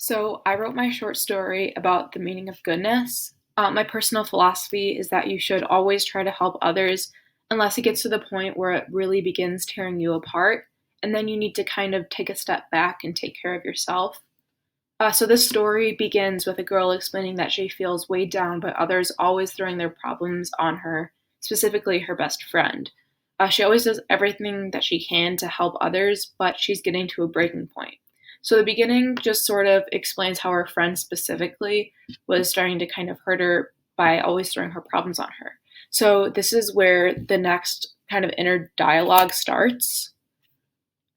So, I wrote my short story about the meaning of goodness. My personal philosophy is that you should always try to help others unless it gets to the point where it really begins tearing you apart. And then you need to kind of take a step back and take care of yourself. So, this story begins with a girl explaining that she feels weighed down by others always throwing their problems on her, specifically her best friend. She always does everything that she can to help others, but she's getting to a breaking point. So the beginning just sort of explains how her friend specifically was starting to kind of hurt her by always throwing her problems on her. So this is where the next kind of inner dialogue starts.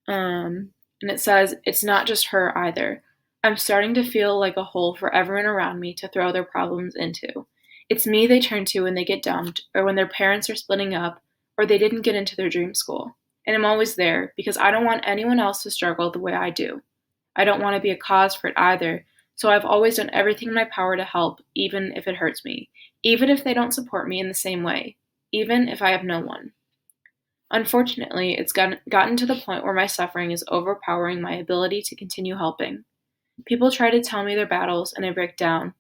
And it says, "It's not just her either. I'm starting to feel like a hole for everyone around me to throw their problems into. It's me they turn to when they get dumped, or when their parents are splitting up, or they didn't get into their dream school. And I'm always there because I don't want anyone else to struggle the way I do. I don't want to be a cause for it either, so I've always done everything in my power to help, even if it hurts me, even if they don't support me in the same way, even if I have no one. Unfortunately, it's gotten to the point where my suffering is overpowering my ability to continue helping. People try to tell me their battles, and I break down.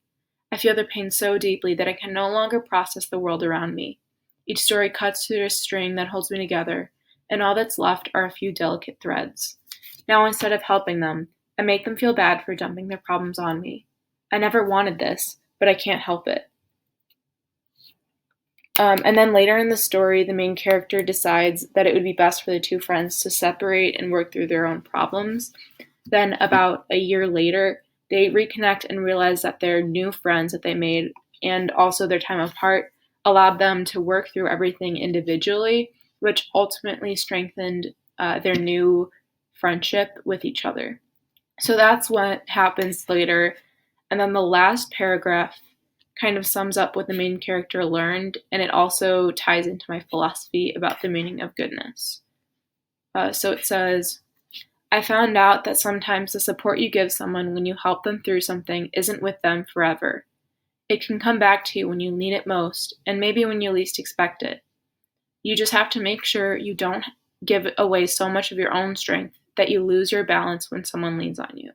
I feel their pain so deeply that I can no longer process the world around me. Each story cuts through a string that holds me together, and all that's left are a few delicate threads. Now, instead of helping them, I make them feel bad for dumping their problems on me. I never wanted this, but I can't help it." And then later in the story, the main character decides that it would be best for the two friends to separate and work through their own problems. Then, about a year later, they reconnect and realize that their new friends that they made and also their time apart allowed them to work through everything individually, which ultimately strengthened their new friendship with each other. So that's what happens later. And then the last paragraph kind of sums up what the main character learned, and it also ties into my philosophy about the meaning of goodness. So it says, "I found out that sometimes the support you give someone when you help them through something isn't with them forever. It can come back to you when you need it most, and maybe when you least expect it. You just have to make sure you don't give away so much of your own strength that you lose your balance when someone leans on you."